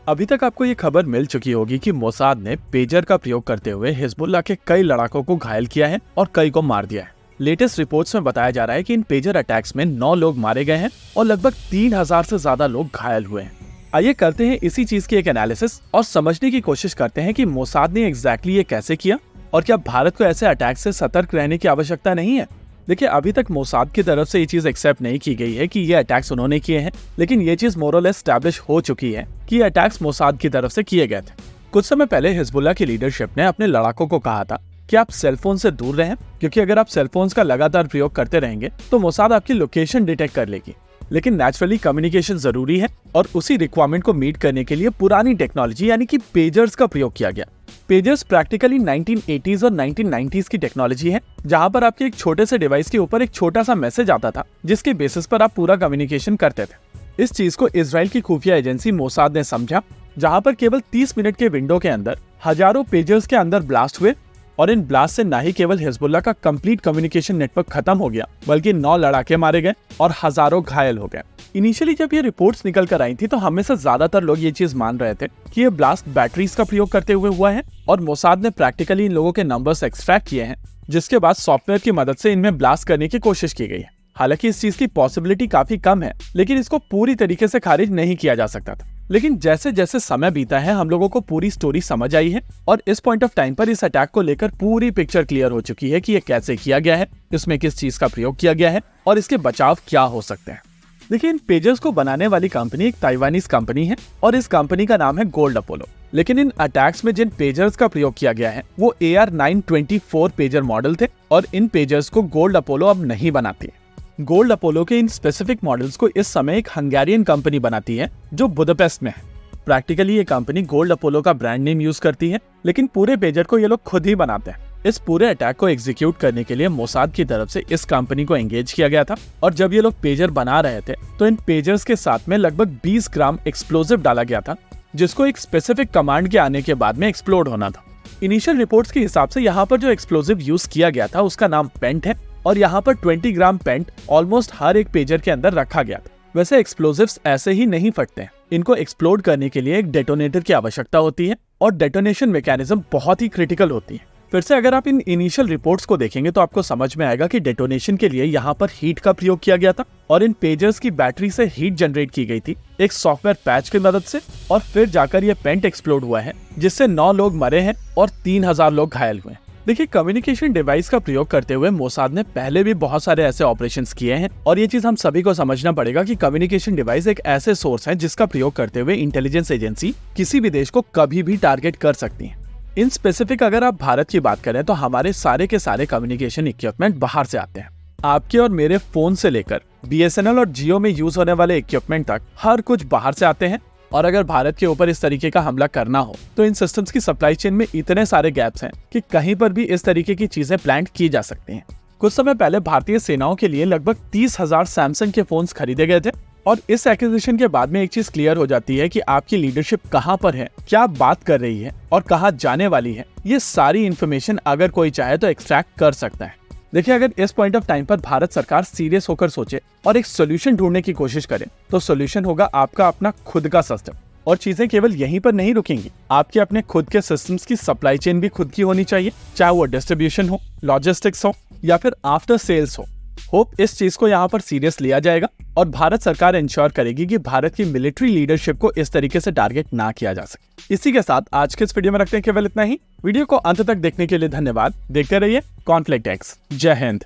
अभी तक आपको ये खबर मिल चुकी होगी कि मोसाद ने पेजर का प्रयोग करते हुए हिजबुल्लाह के कई लड़ाकों को घायल किया है और कई को मार दिया है। लेटेस्ट रिपोर्ट्स में बताया जा रहा है कि इन पेजर अटैक्स में 9 लोग मारे गए हैं और लगभग 3000 से ज्यादा लोग घायल हुए हैं। आइए करते हैं इसी चीज की एक एनालिसिस और समझने की कोशिश करते हैं कि मोसाद ने एग्जैक्टली ये कैसे किया और क्या भारत को ऐसे अटैक से सतर्क रहने की आवश्यकता नहीं है। देखिए, अभी तक मोसाद की तरफ से ये चीज एक्सेप्ट नहीं की गई है कि ये अटैक्स उन्होंने किए हैं, लेकिन ये चीज मोरलेस एस्टैब्लिश हो चुकी है कि ये अटैक्स मोसाद की तरफ से किए गए थे। कुछ समय पहले हिजबुल्लाह की लीडरशिप ने अपने लड़ाकों को कहा था कि आप सेलफोन से दूर रहें, क्योंकि अगर आप सेलफोन्स का लगातार प्रयोग करते रहेंगे तो मोसाद आपकी लोकेशन डिटेक्ट कर लेगी। लेकिन नेचुरली कम्युनिकेशन जरूरी है और उसी रिक्वायरमेंट को मीट करने के लिए पुरानी टेक्नोलॉजी यानी कि पेजर्स का प्रयोग किया गया। पेजर्स प्रैक्टिकली 1980s और 1990s की टेक्नोलॉजी है, जहां पर आपके एक छोटे से डिवाइस के ऊपर एक छोटा सा मैसेज आता था जिसके बेसिस पर आप पूरा कम्युनिकेशन करते थे। इस चीज को इजराइल की खुफिया एजेंसी मोसाद ने समझा, जहां पर केवल 30 मिनट के विंडो के अंदर हजारों पेजर्स के अंदर ब्लास्ट हुए और इन ब्लास्ट से न ही केवल हिजबुल्लाह का कंप्लीट कम्युनिकेशन नेटवर्क खत्म हो गया, बल्कि 9 लड़ाके मारे गए और हजारों घायल हो गए। इनिशियली जब ये रिपोर्ट्स निकल कर आई थी तो हमें से ज्यादातर लोग ये चीज मान रहे थे कि ये ब्लास्ट बैटरीज का प्रयोग करते हुए हुआ है और मोसाद ने प्रैक्टिकली इन लोगों के नंबर्स एक्सट्रैक्ट किए हैं, जिसके बाद सॉफ्टवेयर की मदद से इनमें ब्लास्ट करने की कोशिश की गई है। हालांकि इस चीज की पॉसिबिलिटी काफी कम है, लेकिन इसको पूरी तरीके से खारिज नहीं किया जा सकता था। लेकिन जैसे जैसे समय बीता है हम लोगों को पूरी स्टोरी समझ आई है और इस पॉइंट ऑफ टाइम पर इस अटैक को लेकर पूरी पिक्चर क्लियर हो चुकी है कि ये कैसे किया गया है, इसमें किस चीज का प्रयोग किया गया है और इसके बचाव क्या हो सकते हैं। देखिए, इन पेजर्स को बनाने वाली कंपनी एक ताइवानीज कंपनी है और इस कंपनी का नाम है गोल्ड अपोलो। लेकिन इन अटैक्स में जिन पेजर्स का प्रयोग किया गया है वो AR-924 पेजर मॉडल थे और इन पेजर्स को गोल्ड अपोलो अब नहीं बनाती है। गोल्ड अपोलो के इन स्पेसिफिक मॉडल्स को इस समय एक हंगेरियन कंपनी बनाती है जो बुदापेस्ट में है। प्रैक्टिकली ये कंपनी गोल्ड अपोलो का ब्रांड नेम यूज करती है, लेकिन पूरे पेजर को ये लोग खुद ही बनाते हैं। इस पूरे अटैक को एग्जीक्यूट करने के लिए मोसाद की तरफ से इस कंपनी को एंगेज किया गया था और जब ये लोग पेजर बना रहे थे तो इन पेजर्स के साथ में लगभग 20 ग्राम एक्सप्लोजिव डाला गया था, जिसको एक स्पेसिफिक कमांड के आने के बाद में एक्सप्लोड होना था। इनिशियल रिपोर्ट्स के हिसाब से यहाँ पर जो एक्सप्लोजिव यूज किया गया था उसका नाम पेंट है और यहाँ पर 20 ग्राम पेंट ऑलमोस्ट हर एक पेजर के अंदर रखा गया था। वैसे एक्सप्लोजिव्स ऐसे ही नहीं फटते हैं, इनको एक्सप्लोड करने के लिए एक डेटोनेटर की आवश्यकता होती है और डेटोनेशन मैकेनिज्म बहुत ही क्रिटिकल होती है। फिर से अगर आप इन इनिशियल रिपोर्ट्स को देखेंगे तो आपको समझ में आएगा कि डेटोनेशन के लिए यहाँ पर हीट का प्रयोग किया गया था और इन पेजर्स की बैटरी से हीट जनरेट की गई थी एक सॉफ्टवेयर पैच की मदद से और फिर जाकर ये पेंट एक्सप्लोड हुआ है, जिससे 9 लोग मरे हैं और 3000 लोग घायल हुए हैं। देखिए, कम्युनिकेशन डिवाइस का प्रयोग करते हुए मोसाद ने पहले भी बहुत सारे ऐसे ऑपरेशंस किए हैं और ये चीज हम सभी को समझना पड़ेगा कि कम्युनिकेशन डिवाइस एक ऐसे सोर्स है जिसका प्रयोग करते हुए इंटेलिजेंस एजेंसी किसी भी देश को कभी भी टारगेट कर सकती है। इन स्पेसिफिक अगर आप भारत की बात करें तो हमारे सारे के सारे कम्युनिकेशन इक्विपमेंट बाहर से आते हैं। आपके और मेरे फोन से लेकर BSNL और जियो में यूज होने वाले इक्विपमेंट तक हर कुछ बाहर से आते हैं और अगर भारत के ऊपर इस तरीके का हमला करना हो तो इन सिस्टम्स की सप्लाई चेन में इतने सारे गैप्स हैं कि कहीं पर भी इस तरीके की चीजें प्लान की जा सकती हैं। कुछ समय पहले भारतीय सेनाओं के लिए लगभग 30,000 सैमसंग के फोन्स खरीदे गए थे और इस एक्विजिशन के बाद में एक चीज क्लियर हो जाती है कि आपकी लीडरशिप कहां पर है, क्या बात कर रही है और कहां जाने वाली है। ये सारी इन्फॉर्मेशन अगर कोई चाहे तो एक्सट्रैक्ट कर सकता है। देखिए, अगर इस पॉइंट ऑफ टाइम पर भारत सरकार सीरियस होकर सोचे और एक सोल्यूशन ढूंढने की कोशिश करे तो सोल्यूशन होगा आपका अपना खुद का सिस्टम। और चीजें केवल यहीं पर नहीं रुकेंगी, आपके अपने खुद के सिस्टम्स की सप्लाई चेन भी खुद की होनी चाहिए, चाहे वो डिस्ट्रीब्यूशन हो, लॉजिस्टिक्स हो या फिर आफ्टर सेल्स हो। होप इस चीज को यहाँ पर सीरियस लिया जाएगा और भारत सरकार इंश्योर करेगी कि भारत की मिलिट्री लीडरशिप को इस तरीके से टारगेट ना किया जा सके। इसी के साथ आज के इस वीडियो में रखते हैं केवल इतना ही। वीडियो को अंत तक देखने के लिए धन्यवाद। देखते रहिए कॉन्फ्लिक्ट एक्स। जय हिंद।